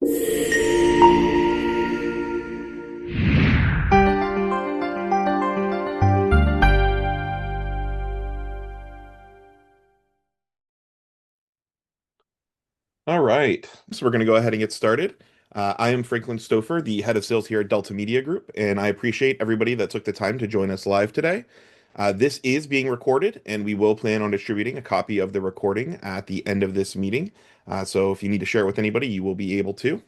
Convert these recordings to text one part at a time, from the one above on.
All right, so we're going to go ahead and get started. I am Franklin Stouffer, the head of sales here at Delta Media Group, and I appreciate everybody that took the time to join us live today. This is being recorded, and we will plan on distributing a copy of the recording at the end of this meeting. So if you need to share it with anybody, you will be able to.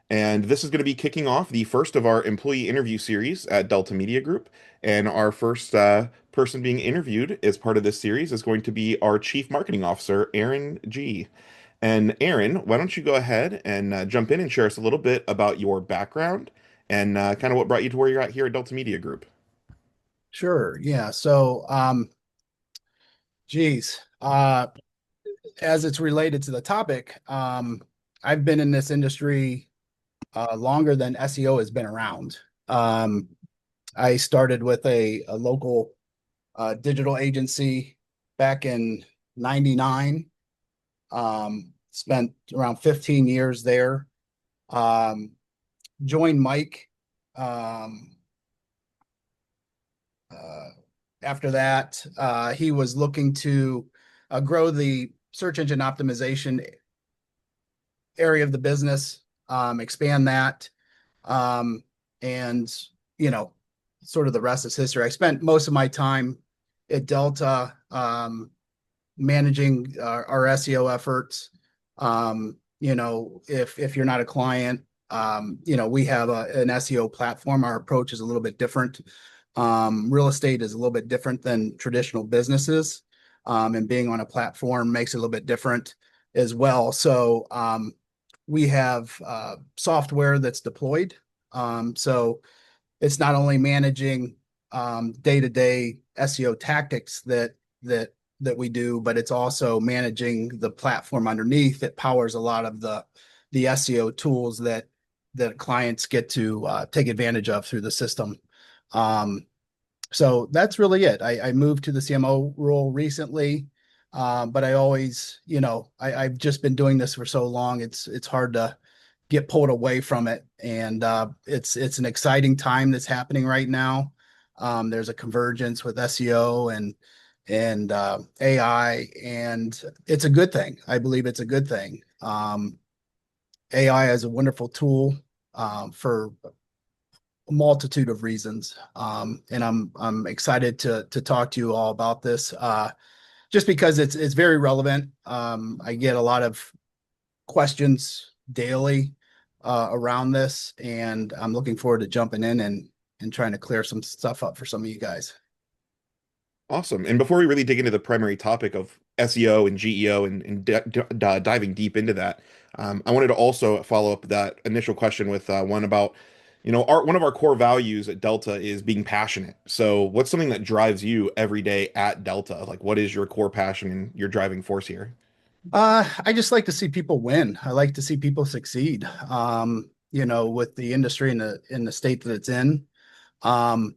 And this is going to be kicking off the first of our employee interview series at Delta Media Group. And our first person being interviewed as part of this series is going to be our Chief Marketing Officer, Aaron Geh. And Aaron, why don't you go ahead and jump in and share us a little bit about your background and kind of what brought you to where you're at here at Delta Media Group? Sure. Yeah. Geez, as it's related to the topic, I've been in this industry longer than SEO has been around. Um, I started with a local digital agency back in '99. Spent around 15 years there. Um, Joined Mike. Um, uh, After that, he was looking to grow the search engine optimization area of the business, expand that, and you know, sort of the rest is history. I spent most of my time at Delta managing our SEO efforts. If you're not a client, we have an SEO platform. Our approach is a little bit different. Real estate is a little bit different than traditional businesses, and being on a platform makes it a little bit different as well. We have software that's deployed. So it's not only managing day-to-day SEO tactics that we do, but it's also managing the platform underneath that powers a lot of the SEO tools that clients get to take advantage of through the system. Um, so that's really it. I moved to the CMO role recently, but I always, I've just been doing this for so long. It's hard to get pulled away from it, and it's an exciting time that's happening right now. There's a convergence with SEO and AI, and it's a good thing. I believe it's a good thing. AI is a wonderful tool for a multitude of reasons. And I'm excited to talk to you all about this, just because it's very relevant. I get a lot of questions daily around this, and I'm looking forward to jumping in and trying to clear some stuff up for some of you guys. Awesome. And before we really dig into the primary topic of SEO and GEO and diving deep into that, I wanted to also follow up that initial question with one about, one of our core values at Delta is being passionate. So, what's something that drives you every day at Delta? Like, what is your core passion and your driving force here? I just like to see people win. I like to see people succeed. With the industry in the state that it's in. Um,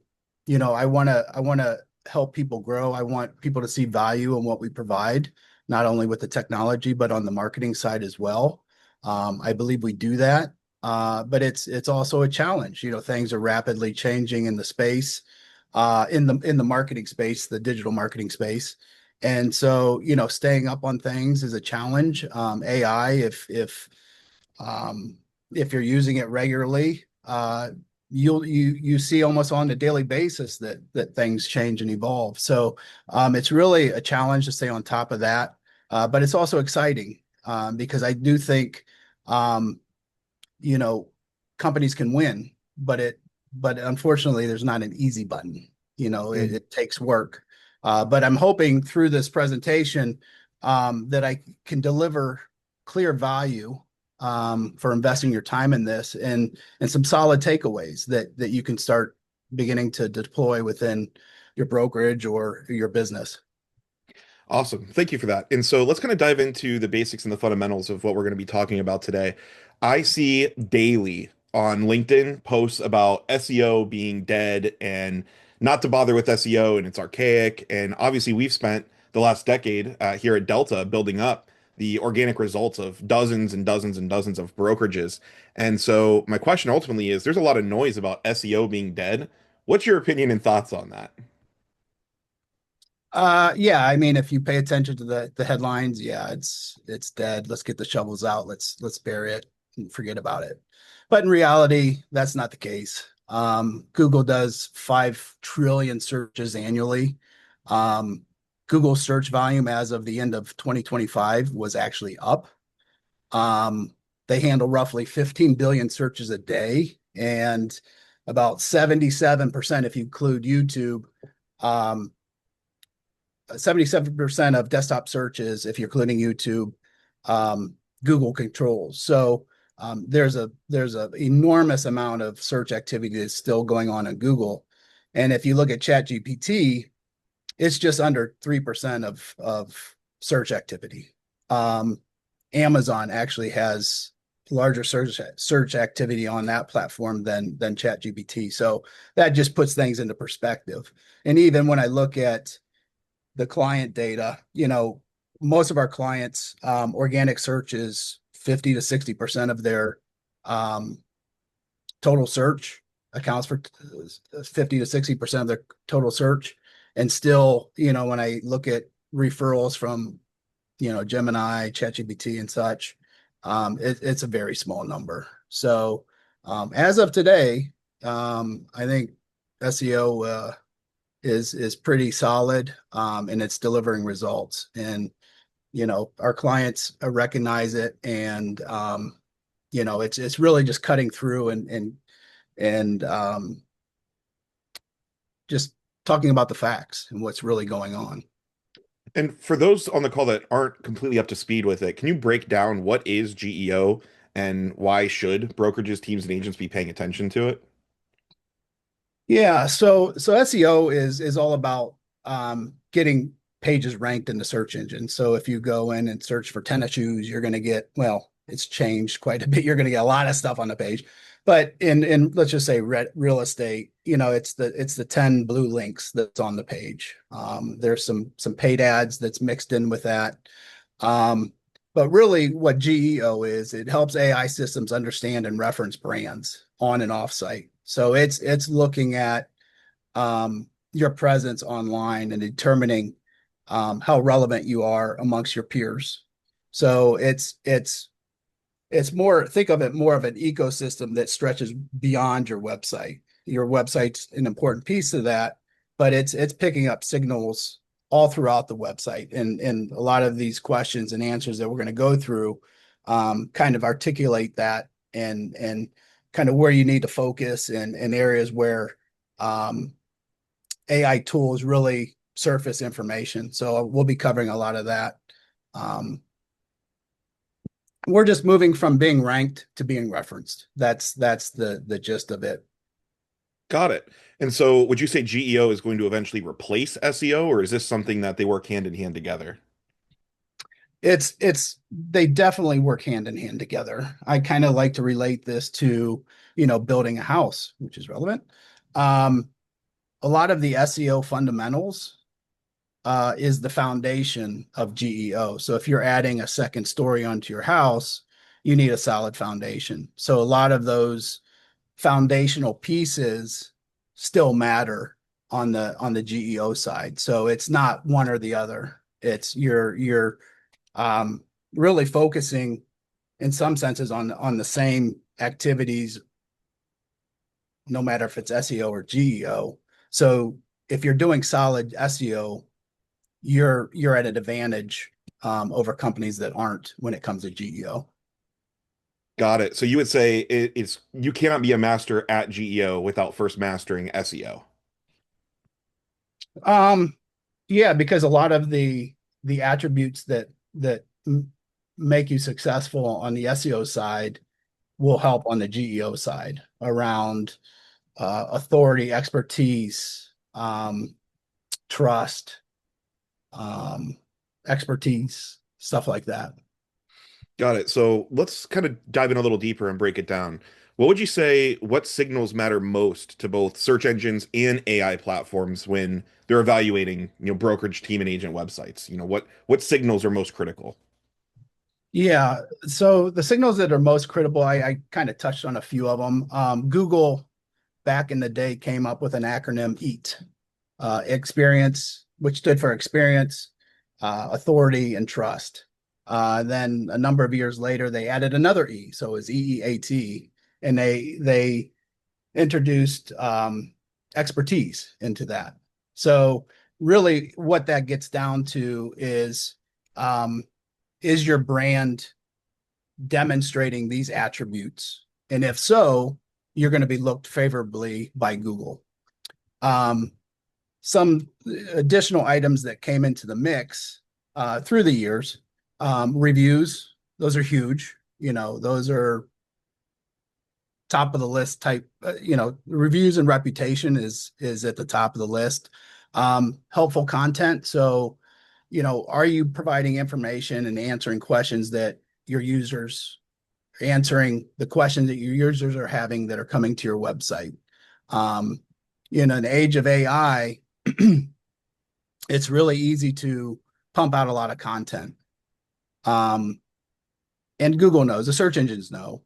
I want to help people grow. I want people to see value in what we provide, not only with the technology, but on the marketing side as well. I believe we do that. But it's also a challenge. Things are rapidly changing in the space, in the marketing space, the digital marketing space. And so, staying up on things is a challenge. AI, if you're using it regularly, you see almost on a daily basis that things change and evolve. So it's really a challenge to stay on top of that, but it's also exciting because I do think um, you know companies can win, but unfortunately there's not an easy button. It takes work. But I'm hoping through this presentation that I can deliver clear value for investing your time in this, and some solid takeaways that you can start beginning to deploy within your brokerage or your business. Awesome. Thank you for that. And so let's kind of dive into the basics and the fundamentals of what we're going to be talking about today. I see daily on LinkedIn posts about SEO being dead and not to bother with SEO and it's archaic. And obviously, we've spent the last decade here at Delta building up the organic results of dozens and dozens and dozens of brokerages. And so my question ultimately is there's a lot of noise about SEO being dead. What's your opinion and thoughts on that? Yeah, I mean, if you pay attention to the headlines, yeah, it's dead. Let's get the shovels out. Let's bury it and forget about it. But in reality, that's not the case. Google does 5 trillion searches annually. Um, Google search volume as of the end of 2025 was actually up. Um, they handle roughly 15 billion searches a day, and about 77%, if you include YouTube, um, 77% of desktop searches, if you're including YouTube, Google controls. So there's a enormous amount of search activity that's still going on in Google. And if you look at ChatGPT, it's just under 3% of search activity. Um, Amazon actually has larger search activity on that platform than ChatGPT. So that just puts things into perspective. And even when I look at the client data, most of our clients, organic search is 50 to 60% of their um, total search accounts for 50 to 60% of their total search. And still, when I look at referrals from, Gemini, ChatGPT and such, it's a very small number. So as of today, I think SEO is pretty solid, and it's delivering results. And our clients recognize it, and it's really just cutting through and just talking about the facts and what's really going on. And for those on the call that aren't completely up to speed with it, can you break down what is GEO and why should brokerages, teams, and agents be paying attention to it? Yeah, so SEO is all about getting pages ranked in the search engine. So if you go in and search for tennis shoes, you're going to get, well, it's changed quite a bit. You're going to get a lot of stuff on the page. But in let's just say real estate, it's the 10 blue links that's on the page. There's some paid ads that's mixed in with that. Um, but really, what GEO is, it helps AI systems understand and reference brands on and off site. So it's looking at your presence online and determining how relevant you are amongst your peers. So it's more, think of it more of an ecosystem that stretches beyond your website. Your website's an important piece of that, but it's picking up signals all throughout the website. And a lot of these questions and answers that we're going to go through kind of articulate that, and kind of where you need to focus, and areas where um, AI tools really surface information. So we'll be covering a lot of that. Um, we're just moving from being ranked to being referenced. That's the gist of it. Got it. And so would you say GEO is going to eventually replace SEO, or is this something that they work hand in hand together? It's they definitely work hand in hand together. I kind of like to relate this to, building a house, which is relevant. Um, a lot of the SEO fundamentals is the foundation of GEO. So if you're adding a second story onto your house, you need a solid foundation. So a lot of those foundational pieces still matter on the GEO side. So it's not one or the other. It's you're um, really focusing in some senses on the same activities, no matter if it's SEO or GEO. So if you're doing solid SEO, you're at an advantage over companies that aren't when it comes to GEO. Got it. So you would say it's you cannot be a master at GEO without first mastering SEO. Um, yeah, because a lot of the attributes that make you successful on the SEO side will help on the GEO side around authority, expertise, trust, um, expertise, stuff like that. Got it. So let's kind of dive in a little deeper and break it down. What would you say, what signals matter most to both search engines and AI platforms when they're evaluating, brokerage team and agent websites? What signals are most critical? Yeah. So the signals that are most critical, I kind of touched on a few of them. Google back in the day came up with an acronym EAT, experience, which stood for experience, authority, and trust. Then a number of years later, they added another E, so it was EEAT, and they introduced expertise into that. So really, what that gets down to um, is your brand demonstrating these attributes? And if so, you're going to be looked favorably by Google. Um, some additional items that came into the mix through the years, reviews, those are huge. Those are top of the list type. Reviews and reputation is at the top of the list. Helpful content. So, are you providing information and answering questions that your users answering the questions that your users are having that are coming to your website. Um, in the age of AI, it's really easy to pump out a lot of content. Um, and Google knows, the search engines know.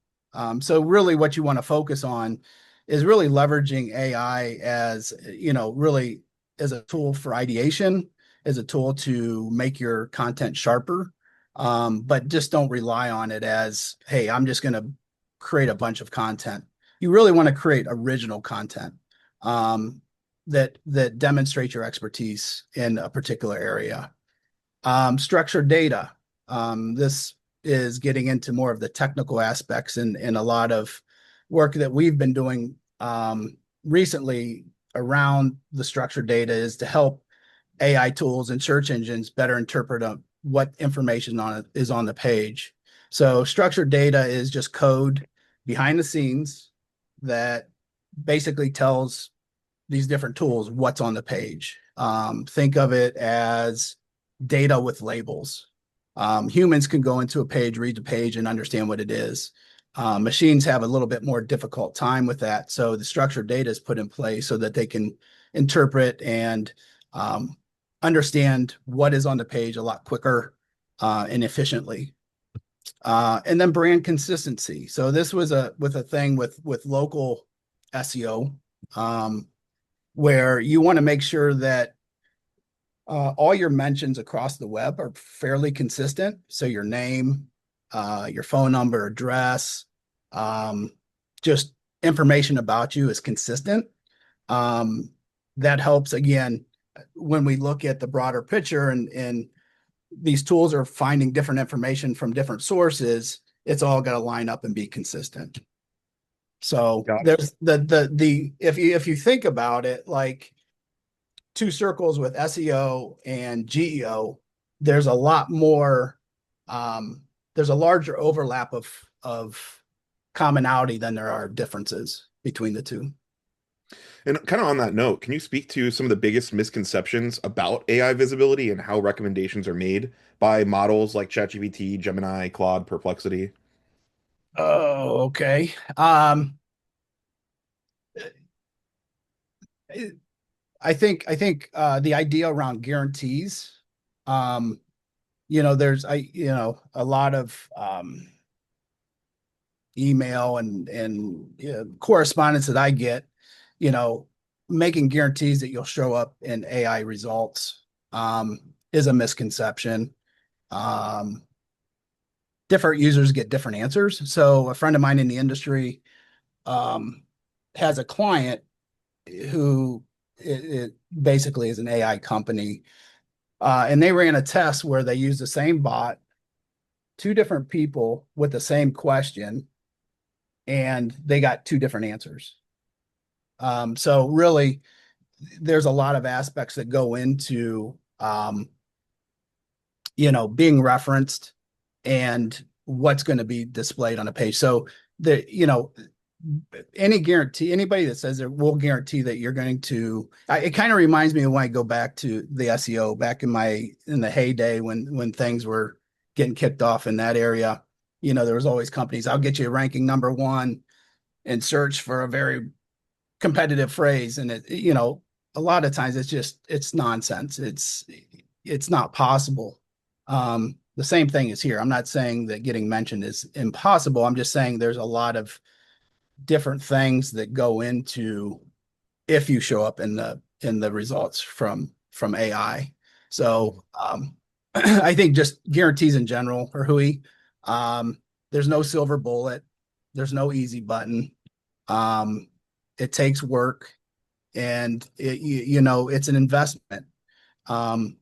So really what you want to focus on is really leveraging AI as, really as a tool for ideation, as a tool to make your content sharper. But just don't rely on it as, hey, I'm just going to create a bunch of content. You really want to create original content that demonstrates your expertise in a particular area. Structured data. This is getting into more of the technical aspects and a lot of work that we've been doing recently around the structured data is to help AI tools and search engines better interpret what information is on the page. So structured data is just code behind the scenes that basically tells these different tools what's on the page. Think of it as data with labels. Humans can go into a page, read the page, and understand what it is. Machines have a little bit more difficult time with that. So the structured data is put in place so that they can interpret and um, understand what is on the page a lot quicker and efficiently. And then brand consistency. So this was a thing with local SEO, where you want to make sure that all your mentions across the web are fairly consistent. So your name, your phone number, address, um, just information about you is consistent. Um, that helps again when we look at the broader picture and these tools are finding different information from different sources. It's all got to line up and be consistent. So Got it. there's the if you think about it, like two circles with SEO and GEO, there's a lot more, there's a larger overlap of commonality than there are differences between the two. And kind of on that note, can you speak to some of the biggest misconceptions about AI visibility and how recommendations are made by models like ChatGPT, Gemini, Claude, Perplexity? Oh, okay. I think the idea around guarantees, um, there's a lot of email and correspondence that I get, you know, making guarantees that you'll show up in AI results is a misconception. Um, Different users get different answers. So a friend of mine in the industry um, has a client who it basically is an AI company, and they ran a test where they used the same bot, two different people with the same question, and they got two different answers. So really, there's a lot of aspects that go into being referenced and what's going to be displayed on a page. So any guarantee, anybody that says it will guarantee that you're going to, it kind of reminds me of when I go back to the SEO back in the heyday when things were getting kicked off in that area. There was always companies, I'll get you ranking number one and search for a very competitive phrase. And a lot of times it's nonsense. It's not possible. the same thing is here. I'm not saying that getting mentioned is impossible. I'm just saying there's a lot of different things that go into if you show up in the results from AI. So I think just guarantees in general are hooey. There's no silver bullet. There's no easy button. Um, it takes work, and it's an investment. Um,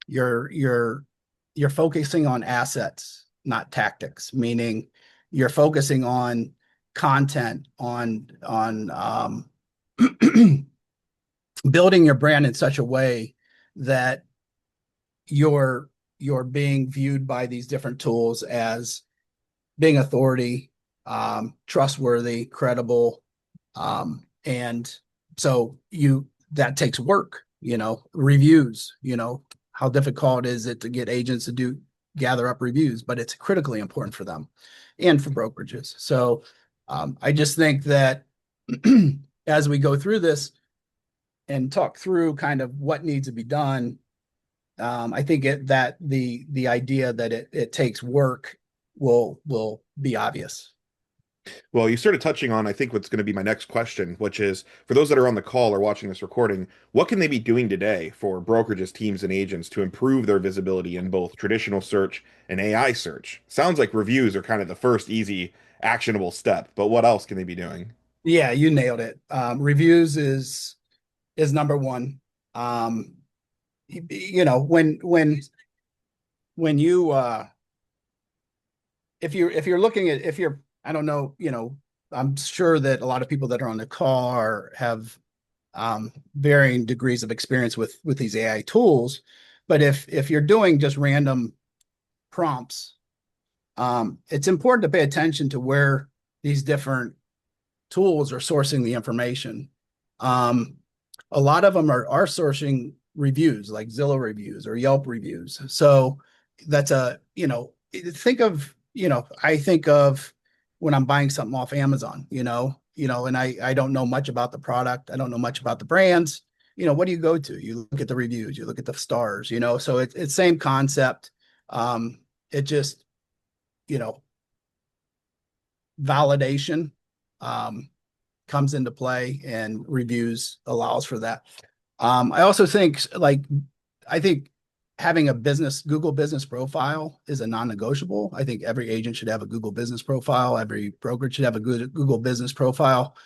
you're you're focusing on assets, not tactics. Meaning, you're focusing on content, on building your brand in such a way that you're you're being viewed by these different tools as being authority, trustworthy, credible, and so that takes work. Reviews. How difficult is it to get agents to gather up reviews? But it's critically important for them and for brokerages. So I just think that as we go through this and talk through kind of what needs to be done, I think that the idea that it takes work will be obvious. Well, you started touching on, I think, what's going to be my next question, which is for those that are on the call or watching this recording, what can they be doing today for brokerages, teams, and agents to improve their visibility in both traditional search and AI search? Sounds like reviews are kind of the first easy, actionable step, but what else can they be doing? Yeah, you nailed it. Reviews is number one. Um, when you if you're looking at if you're I don't know, I'm sure that a lot of people that are on the call have varying degrees of experience with these AI tools. But if you're doing just random prompts, it's important to pay attention to where these different tools are sourcing the information. Um, a lot of them are sourcing reviews like Zillow reviews or Yelp reviews. So that's I think of when I'm buying something off Amazon, and I don't know much about the product. I don't know much about the brands. What do you go to? You look at the reviews, you look at the stars, so it's same concept. It just, you know, validation um, comes into play, and reviews allows for that. I also think I think having a Google business profile is a non-negotiable. I think every agent should have a Google business profile. Every broker should have a good Google business profile.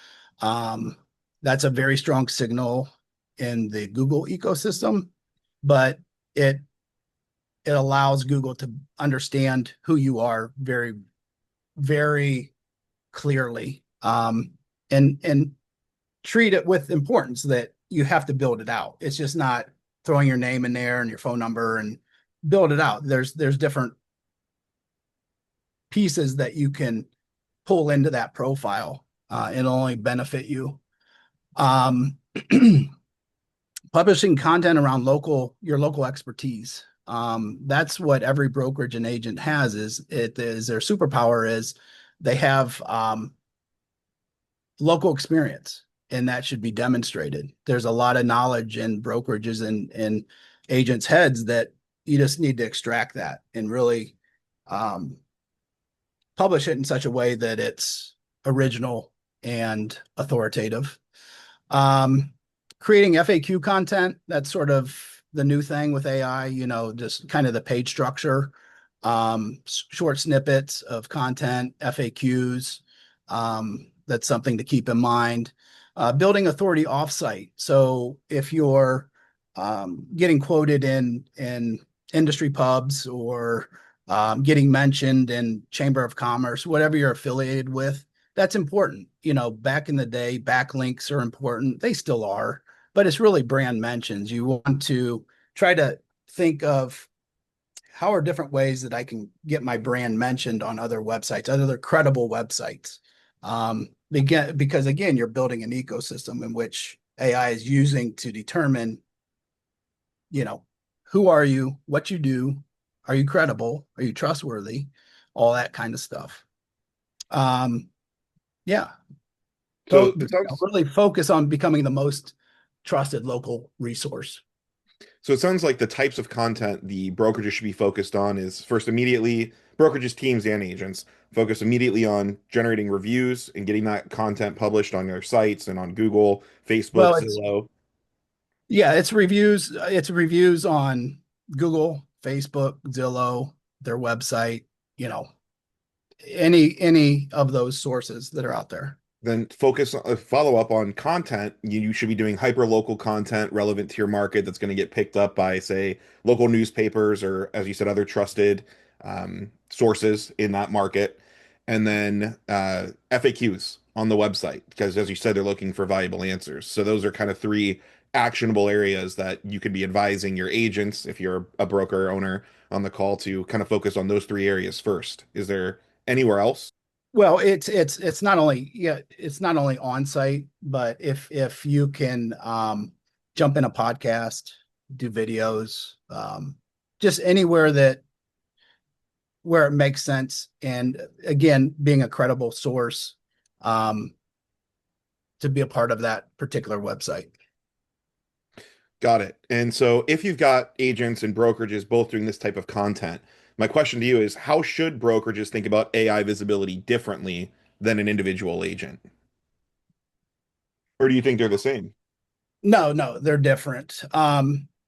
Um, that's a very strong signal in the Google ecosystem, but it it allows Google to understand who you are very, very clearly, and treat it with importance that you have to build it out. It's just not throwing your name in there and your phone number and build it out. There's different pieces that you can pull into that profile. It'll only benefit you. Um, Publishing content around your local expertise. That's what every brokerage and agent has. Is their superpower is they have local experience, and that should be demonstrated. There's a lot of knowledge in brokerages and agents' heads that you just need to extract that and really um, publish it in such a way that it's original and authoritative. Um, Creating FAQ content, that's sort of the new thing with AI, just kind of the page structure, short snippets of content, FAQs. That's something to keep in mind. Building authority offsite. So if you're getting quoted in industry pubs or getting mentioned in Chamber of Commerce, whatever you're affiliated with, that's important. Back in the day, backlinks are important. They still are, but it's really brand mentions. You want to try to think of how are different ways that I can get my brand mentioned on other websites, other credible websites. Because again, you're building an ecosystem in which AI is using to determine, you know, who are you, what you do, are you credible, are you trustworthy, all that kind of stuff. Um, yeah, So it sounds really focus on becoming the most trusted local resource. So it sounds like the types of content the brokerages should be focused on is first immediately brokerages teams and agents focus immediately on generating reviews and getting that content published on their sites and on Google, Facebook, Well, it's Zillow. yeah, it's reviews. It's reviews on Google, Facebook, Zillow, their website. You know, any of those sources that are out there. Then focus follow up on content. You should be doing hyper local content relevant to your market that's going to get picked up by, say, local newspapers or, as you said, other trusted sources in that market. And then FAQs on the website, because as you said, they're looking for valuable answers. So those are kind of three actionable areas that you could be advising your agents, if you're a broker owner on the call, to kind of focus on those three areas first. Is there anywhere else? Well, it's not only it's not only on site, but if you can jump in a podcast, do videos, just anywhere that where it makes sense, and again, being a credible source um, to be a part of that particular website. Got it. And so if you've got agents and brokerages both doing this type of content, my question to you is how should brokerages think about AI visibility differently than an individual agent? Or do you think they're the same? No, no, they're different.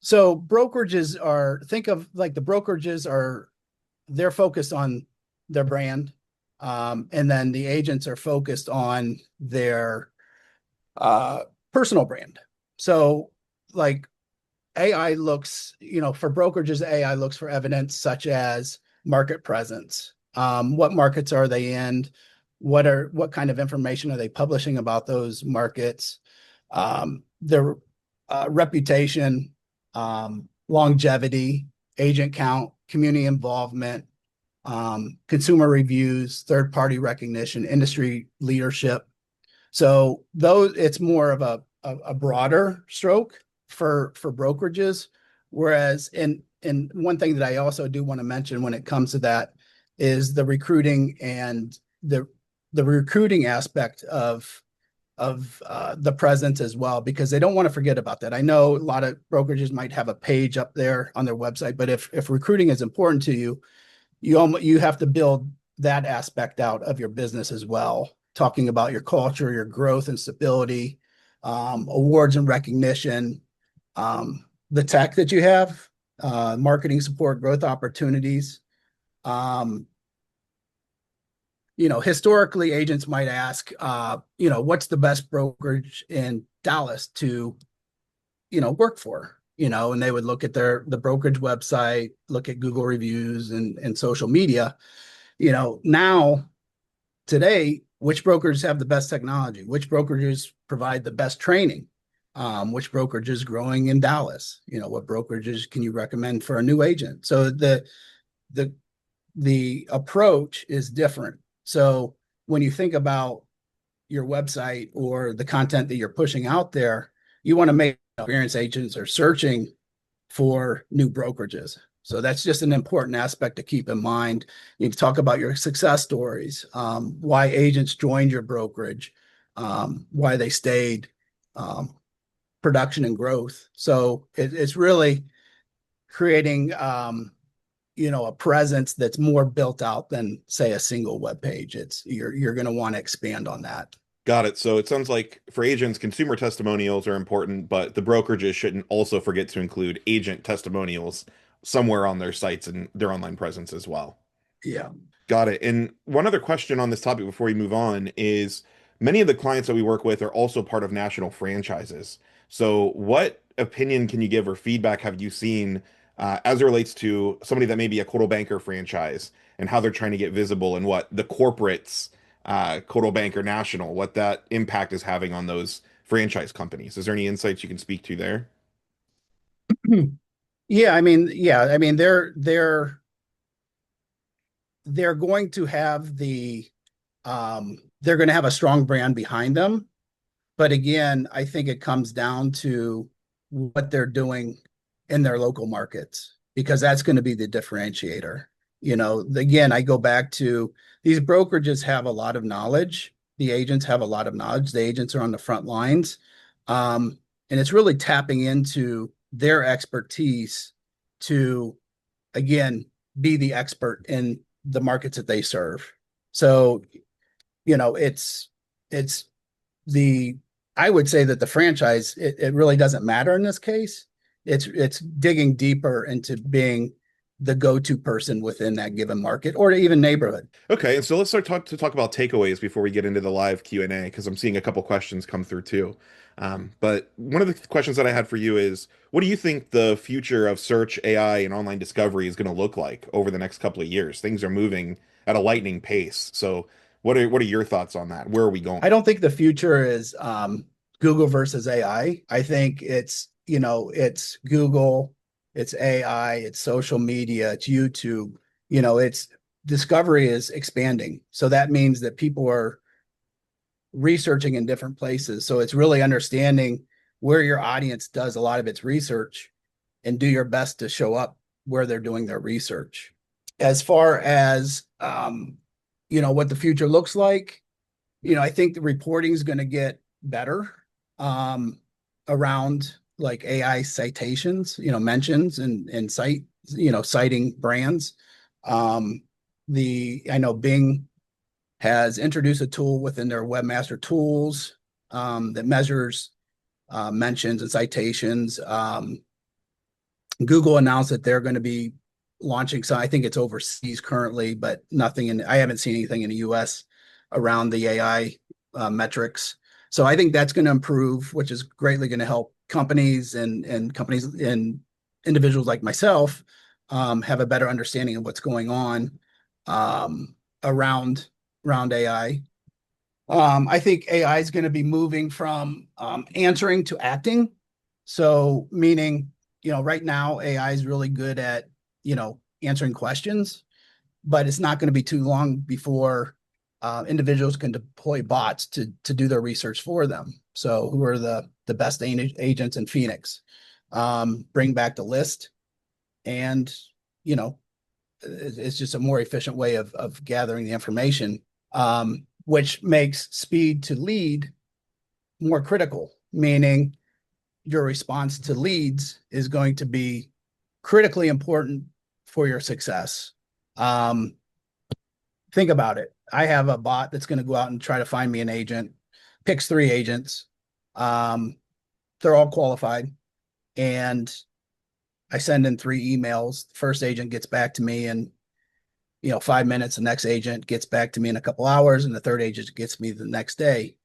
So brokerages are think of like the brokerages are they're focused on their brand, and then the agents are focused on their uh, personal brand. So, like AI looks, for brokerages, AI looks for evidence such as market presence. What markets are they in? What kind of information are they publishing about those markets? Their reputation, longevity, agent count, community involvement, consumer reviews, third party recognition, industry leadership. So those it's more of a broader stroke for brokerages. Whereas and one thing that I also do want to mention when it comes to that is the recruiting and the recruiting aspect of the presence as well, because they don't want to forget about that. I know a lot of brokerages might have a page up there on their website, but if recruiting is important to you, you have to build that aspect out of your business as well, talking about your culture, your growth and stability, awards and recognition, the tech that you have, marketing support, growth opportunities. Um, Historically, agents might ask, what's the best brokerage in Dallas to, work for? And they would look at the brokerage website, look at Google reviews and social media. Now today, which brokers have the best technology? Which brokerages provide the best training? Which brokerage is growing in Dallas? What brokerages can you recommend for a new agent? So the the approach is different. So when you think about your website or the content that you're pushing out there, you want to make experienced agents are searching for new brokerages. So that's just an important aspect to keep in mind. You can talk about your success stories, why agents joined your brokerage, why they stayed, um, production and growth. So it's really creating a presence that's more built out than say a single web page. It's you're going to want to expand on that. Got it. So it sounds like for agents, consumer testimonials are important, but the brokerages shouldn't also forget to include agent testimonials somewhere on their sites and their online presence as well. Yeah. Got it. And one other question on this topic before we move on is many of the clients that we work with are also part of national franchises. So, what opinion can you give or feedback have you seen as it relates to somebody that may be a Coldwell Banker franchise and how they're trying to get visible and what the corporates, Coldwell Banker National, what that impact is having on those franchise companies? Is there any insights you can speak to there? Yeah, I mean they're going to have they're going to have a strong brand behind them. But again, I think it comes down to what they're doing in their local markets, because that's going to be the differentiator. Again, I go back to these brokerages have a lot of knowledge. The agents have a lot of knowledge. The agents are on the front lines. And it's really tapping into their expertise to, again, be the expert in the markets that they serve. So, it's the I would say that the franchise, it really doesn't matter in this case. It's digging deeper into being the go-to person within that given market or even neighborhood. Okay, and so let's talk about takeaways before we get into the live Q&A because I'm seeing a couple questions come through too. But one of the questions that I had for you is, what do you think the future of search, AI, and online discovery is going to look like over the next couple of years? Things are moving at a lightning pace. So, what are your thoughts on that? Where are we I going? don't think the future is Google versus AI. I think it's Google, it's AI, it's social media, it's YouTube. It's discovery is expanding. So that means that people are researching in different places. So it's really understanding where your audience does a lot of its research and do your best to show up where they're doing their research. As far as what the future looks like, I think the reporting is going to get better um, around like AI citations, mentions and citing brands. Um, I know Bing has introduced a tool within their webmaster tools that measures mentions and citations. Google announced that they're going to be launching, so I think it's overseas currently, but I haven't seen anything in the US around the AI metrics. So I think that's going to improve, which is greatly going to help companies and companies and individuals like myself have a better understanding of what's going on um, around AI. I think AI is going to be moving from answering to acting. So, meaning, right now AI is really good at, answering questions, but it's not going to be too long before individuals can deploy bots to do their research for them. So, who are the best agents in Phoenix? Bring back the list, and you know, it's just a more efficient way of gathering the information, which makes speed to lead more critical, meaning your response to leads is going to be critically important for your success. Um, think about it. I have a bot that's going to go out and try to find me an agent, picks 3 agents. Um, they're all qualified. And I send in 3 emails. The first agent gets back to me in 5 minutes. The next agent gets back to me in a couple hours, and the third agent gets me the next day.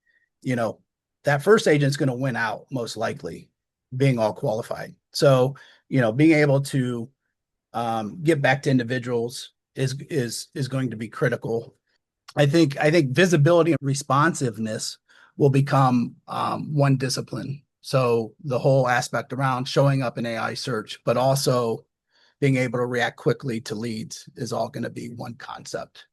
You know, that first agent's going to win out most likely, being all qualified. So, being able to get back to individuals is going to be critical. I think visibility and responsiveness will become one discipline. So the whole aspect around showing up in AI search, but also being able to react quickly to leads is all going to be one concept.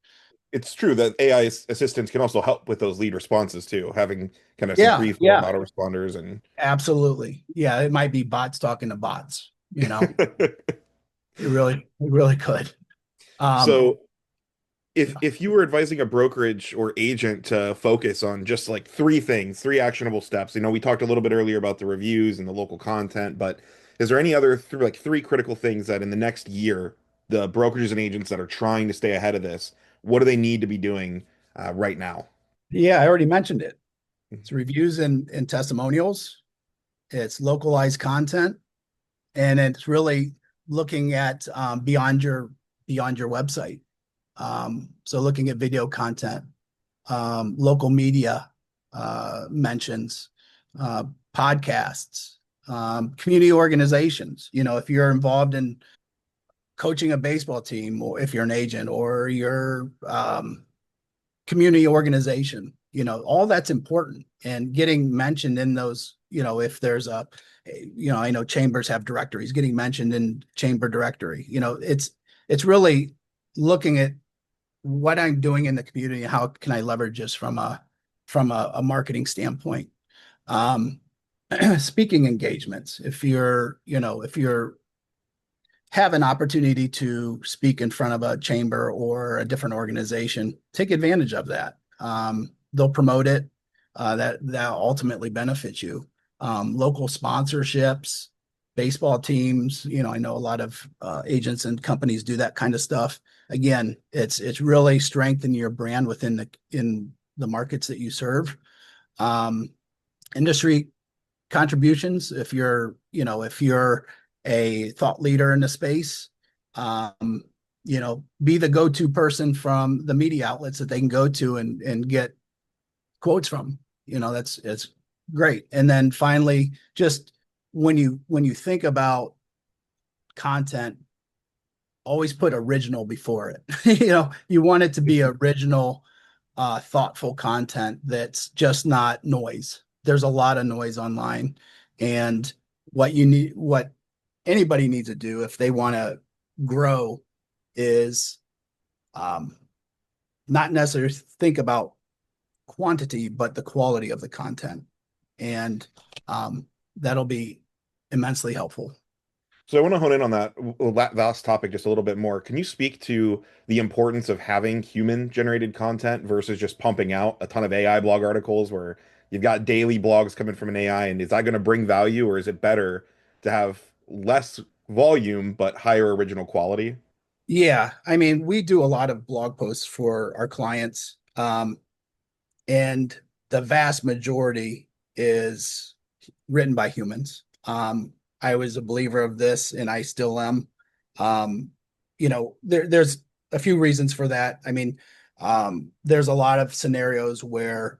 It's true that AI assistants can also help with those lead responses too, having kind of some Yeah, pre-form yeah, autoresponders and absolutely. Yeah, it might be bots talking to bots. It really could. Um, so if you were advising a brokerage or agent to focus on just like three things, three actionable steps, we talked a little bit earlier about the reviews and the local content, but is there any other like three critical things that in the next year, the brokerages and agents that are trying to stay ahead of this, what do they need to be doing right now? yeah, I already mentioned it. It's reviews and testimonials. It's localized content, and it's really looking at beyond your website. So looking at video content, local media mentions, uh, podcasts, community organizations. If you're involved in coaching a baseball team, or if you're an agent, or your community organization, all that's important, and getting mentioned in those. If there's I know chambers have directories, getting mentioned in chamber directory. It's really looking at what I'm doing in the community, how can I leverage this from a marketing standpoint. Um, speaking engagements. If you're have an opportunity to speak in front of a chamber or a different organization, take advantage of that. They'll promote it. That ultimately benefits you. Local sponsorships. baseball teams. I know a lot of agents and companies do that kind of stuff. Again, it's really strengthening your brand within the markets that you serve. Um, Industry contributions, if you're a thought leader in the space, um, be the go-to person from the media outlets that they can go to and get quotes from. That's it's great. And then finally, just when you think about content, always put original before it. You want it to be original, thoughtful content that's just not noise. There's a lot of noise online, and what anybody needs to do if they want to grow is um, not necessarily think about quantity, but the quality of the content. And that'll be immensely helpful. So I want to hone in on that last topic just a little bit more. Can you speak to the importance of having human generated content versus just pumping out a ton of AI blog articles where you've got daily blogs coming from an AI, and is that going to bring value, or is it better to have less volume but higher original quality? Yeah, I mean, we do a lot of blog posts for our clients, and the vast majority is written by humans. I was a believer of this, and I still am. Um, there's a few reasons for that. I mean, there's a lot of scenarios where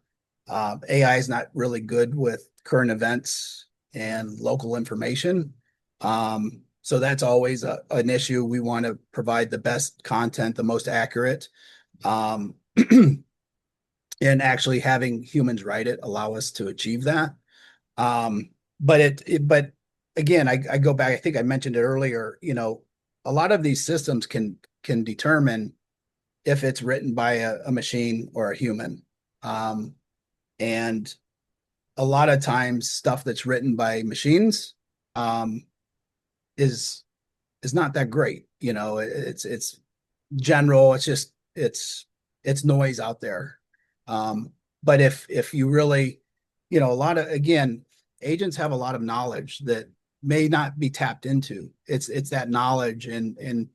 AI is not really good with current events and local information. So that's always an issue. We want to provide the best content, the most accurate. Um, and actually having humans write it allow us to achieve that. Um, but again, I go back. I think I mentioned it earlier. A lot of these systems can determine if it's written by a machine or a human, and a lot of times stuff that's written by machines um, is is not that great. It's general. It's noise out there. But if you really, a lot of, again, agents have a lot of knowledge that may not be tapped into. It's that knowledge and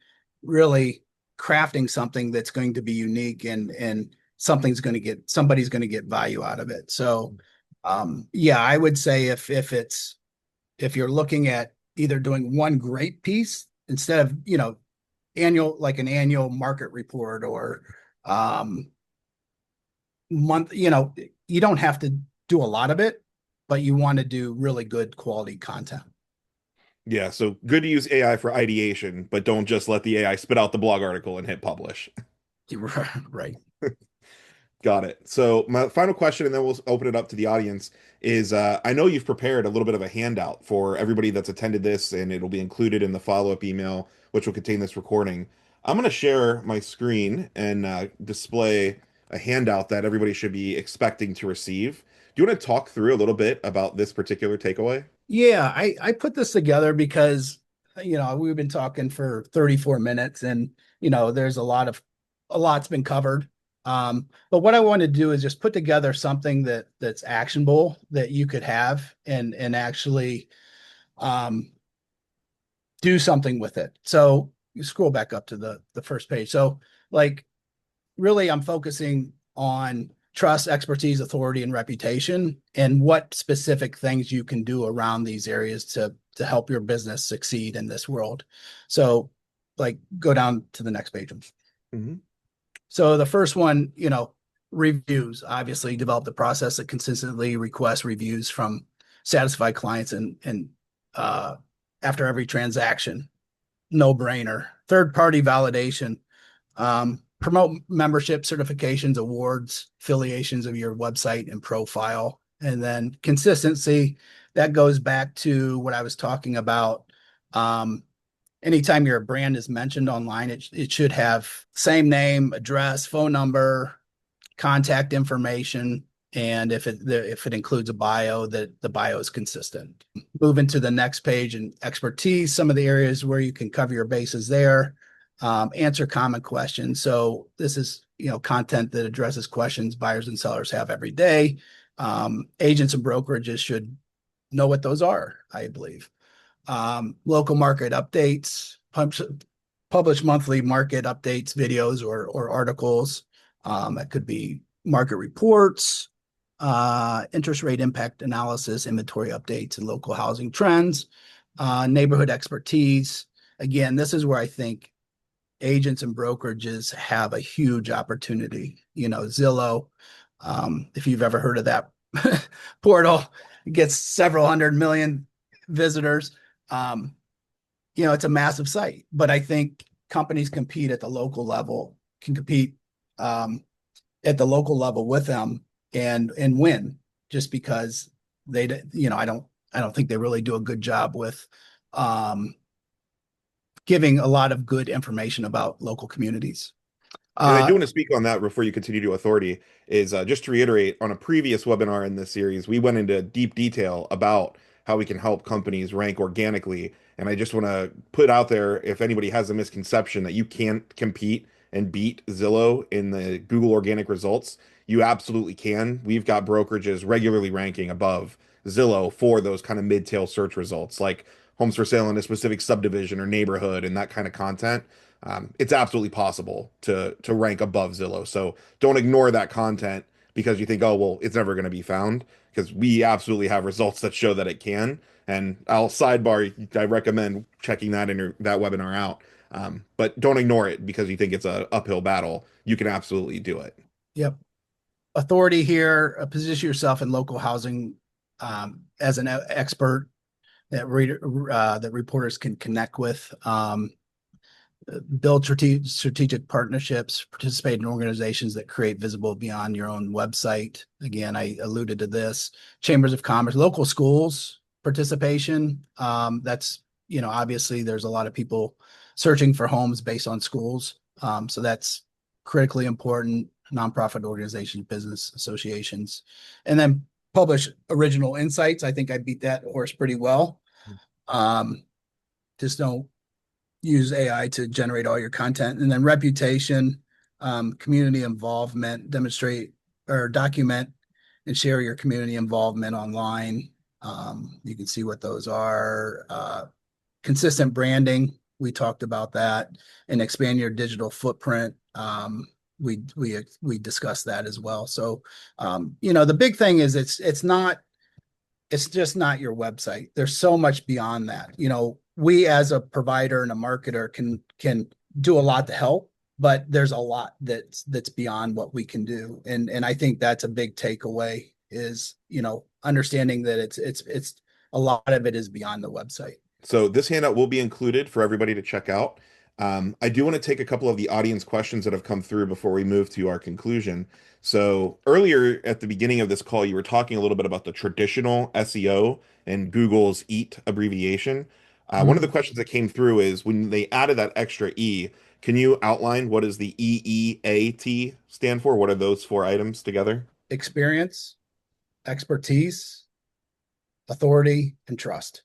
really crafting something that's going to be unique and somebody's going to get value out of it. So yeah, I would say if you're looking at either doing one great piece instead of, an annual market report or um month, you don't have to do a lot of it, but you want to do really good quality content. Yeah, so good to use AI for ideation, but don't just let the AI spit out the blog article and hit publish. Right. Got it. So my final question, and then we'll open it up to the audience, is I know you've prepared a little bit of a handout for everybody that's attended this, and it'll be included in the follow-up email, which will contain this recording. I'm going to share my screen and display a handout that everybody should be expecting to receive. Do you want to talk through a little bit about this particular takeaway? Yeah, I put this together because we've been talking for 34 minutes and there's a lot's been covered. But what I want to do is just put together something that's actionable that you could have and actually um do something with it. So you scroll back up to the first page. So like really I'm focusing on trust, expertise, authority, and reputation, and what specific things you can do around these areas to help your business succeed in this world. So, like, go down to the next page. Hmm. So the first one, reviews. Obviously, develop the process that consistently requests reviews from satisfied clients and after every transaction. No brainer. Third party validation. Promote membership, certifications, awards, affiliations of your website and profile. And then consistency, that goes back to what I was talking about. Um, Anytime your brand is mentioned online, it should have same name, address, phone number, contact information, and if it includes a bio, that the bio is consistent. Moving to the next page and expertise, some of the areas where you can cover your bases there. Answer common questions. So this is content that addresses questions buyers and sellers have every day. Agents and brokerages should know what those are, I believe. local market updates, publish monthly market updates, videos or articles. It could be market reports, interest rate impact analysis, inventory updates, and local housing trends, neighborhood expertise. Again, this is where I think agents and brokerages have a huge opportunity. Zillow, if you've ever heard of that portal, it gets several 100 million visitors. Um, it's a massive site, but I think companies compete at the local level, can compete at the local level with them and win just because I don't think they really do a good job with um, giving a lot of good information about local communities. And I Uh, do want to speak on that before you continue to authority. Is just to reiterate, on a previous webinar in this series, we went into deep detail about how we can help companies rank organically. And I just want to put out there, if anybody has a misconception that you can't compete and beat Zillow in the Google organic results, you absolutely can. We've got brokerages regularly ranking above Zillow for those kind of mid-tail search results, like homes for sale in a specific subdivision or neighborhood and that kind of content. It's absolutely possible to rank above Zillow. So don't ignore that content because you think, oh, well, it's never going to be found, because we absolutely have results that show that it can. And I'll sidebar, I recommend checking that webinar out. But don't ignore it because you think it's a uphill battle. You can absolutely do it. yep. Authority here, position yourself in local housing as an expert that reporters can connect with. Build strategic partnerships, participate in organizations that create visible beyond your own website. Again, I alluded to this. Chambers of commerce, local schools participation. That's, obviously there's a lot of people searching for homes based on schools. So that's critically important. Nonprofit organizations, business associations, and then publish original insights. I think I beat that horse pretty well. Um, just don't use AI to generate all your content. And then reputation, community involvement, demonstrate or document and share your community involvement online. You can see what those are. Consistent branding, we talked about that, and expand your digital footprint. We discussed that as well. So, the big thing is it's just not your website. There's so much beyond that. We as a provider and a marketer can do a lot to help, but there's a lot that's beyond what we can do. And I think that's a big takeaway is, understanding that it's a lot of it is beyond the website. So this handout will be included for everybody to check out. I do want to take a couple of the audience questions that have come through before we move to our conclusion. So earlier at the beginning of this call, you were talking a little bit about the traditional SEO and Google's EAT abbreviation. One of the Mhm. questions that came through is when they added that extra E, can you outline what does the EEAT stand for? What are those four items together? Experience, expertise, authority, and trust.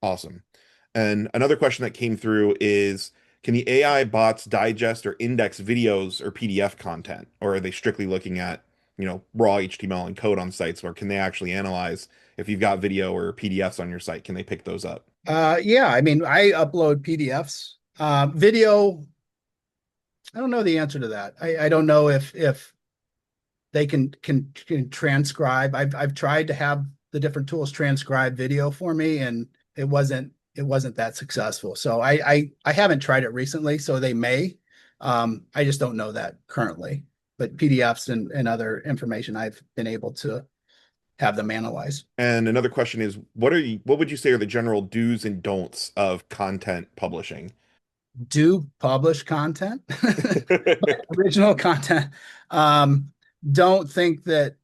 Awesome. And another question that came through is, can the AI bots digest or index videos or PDF content? Or are they strictly looking at, raw HTML and code on sites, or can they actually analyze if you've got video or PDFs on your site? Can they pick those up? Yeah, I mean, I upload PDFs. Video, I don't know the answer to that. I don't know if they can transcribe. I've tried to have the different tools transcribe video for me, and it wasn't that successful. So I haven't tried it recently, so they may. I just don't know that currently. But PDFs and other information, I've been able to have them analyze. And another question is, what would you say are the general do's and don'ts of content publishing? Do publish content, original content. Um, don't think that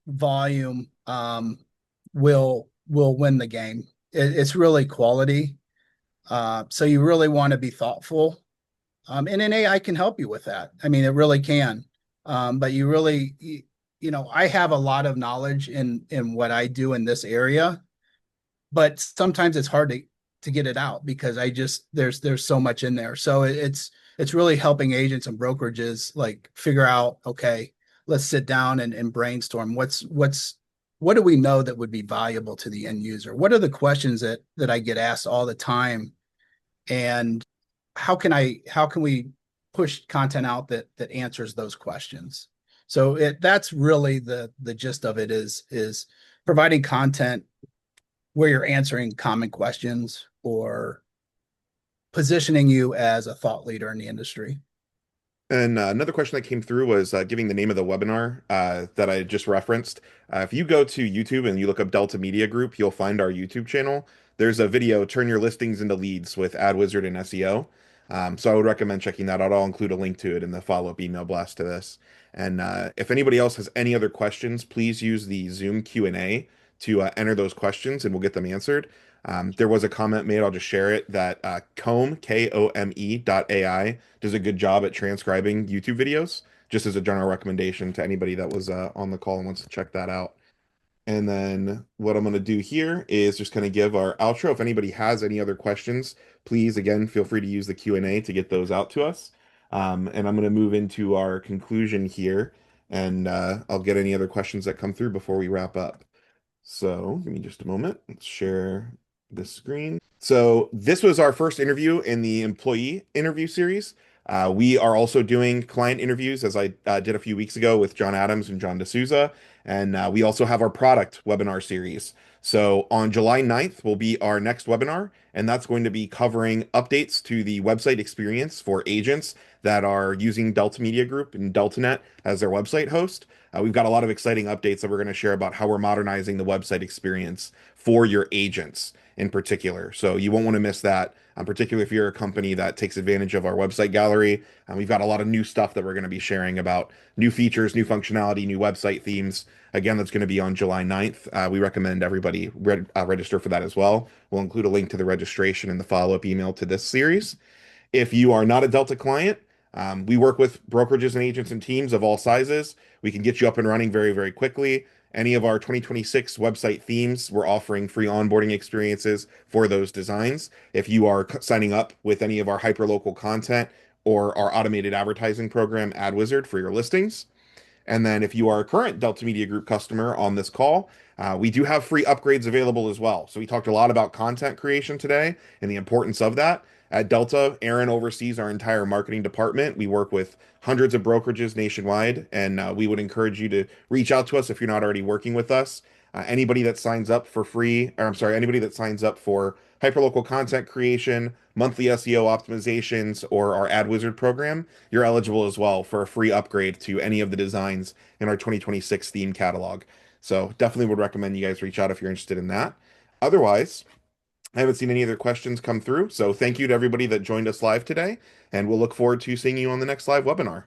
volume will win the game. It's really quality. So you really want to be thoughtful. And an AI can help you with that. I mean, it really can. But I have a lot of knowledge in what I do in this area, but sometimes it's hard to get it out because there's so much in there. So it's really helping agents and brokerages like figure out, okay, let's sit down and brainstorm what do we know that would be valuable to the end user? What are the questions that I get asked all the time? And how can we push content out that answers those questions? So that's really the gist of it is providing content where you're answering common questions or positioning you as a thought leader in the industry. And another question that came through was giving the name of the webinar that I just referenced. If you go to YouTube and you look up Delta Media Group, you'll find our YouTube channel. There's a video, Turn Your Listings into Leads with AdWizard and SEO. So I would recommend checking that out. I'll include a link to it in the follow-up email blast to this. And if anybody else has any other questions, please use the Zoom Q&A to enter those questions and we'll get them answered. There was a comment made, I'll just share it, that Kome, Kome dot AI does a good job at transcribing YouTube videos, just as a general recommendation to anybody that was on the call and wants to check that out. And then what I'm going to do here is just kind of give our outro. If anybody has any other questions, please, again, feel free to use the Q&A to get those out to us. And I'm going to move into our conclusion here, and I'll get any other questions that come through before we wrap up. So give me just a moment. Let's share this screen. So this was our first interview in the employee interview series. We are also doing client interviews, as I did a few weeks ago with John Adams and John D'Souza. And we also have our product webinar series. So on July 9th will be our next webinar, and that's going to be covering updates to the website experience for agents that are using Delta Media Group and DeltaNet as their website host. We've got a lot of exciting updates that we're going to share about how we're modernizing the website experience for your agents in particular. So you won't want to miss that, particularly if you're a company that takes advantage of our website gallery. We've got a lot of new stuff that we're going to be sharing about new features, new functionality, new website themes. Again, that's going to be on July 9th. We recommend everybody register for that as well. We'll include a link to the registration in the follow-up email to this series. If you are not a Delta client, we work with brokerages and agents and teams of all sizes. We can get you up and running very, very quickly. Any of our 2026 website themes, we're offering free onboarding experiences for those designs. If you are signing up with any of our hyperlocal content or our automated advertising program, AdWizard, for your listings. And then if you are a current Delta Media Group customer on this call, we do have free upgrades available as well. So we talked a lot about content creation today and the importance of that. At Delta, Aaron oversees our entire marketing department. We work with hundreds of brokerages nationwide, and we would encourage you to reach out to us if you're not already working with us. Anybody that signs up for free, or I'm sorry, anybody that signs up for hyperlocal content creation, monthly SEO optimizations, or our AdWizard program, you're eligible as well for a free upgrade to any of the designs in our 2026 theme catalog. So definitely would recommend you guys reach out if you're interested in that. Otherwise, I haven't seen any other questions come through. So thank you to everybody that joined us live today, and we'll look forward to seeing you on the next live webinar.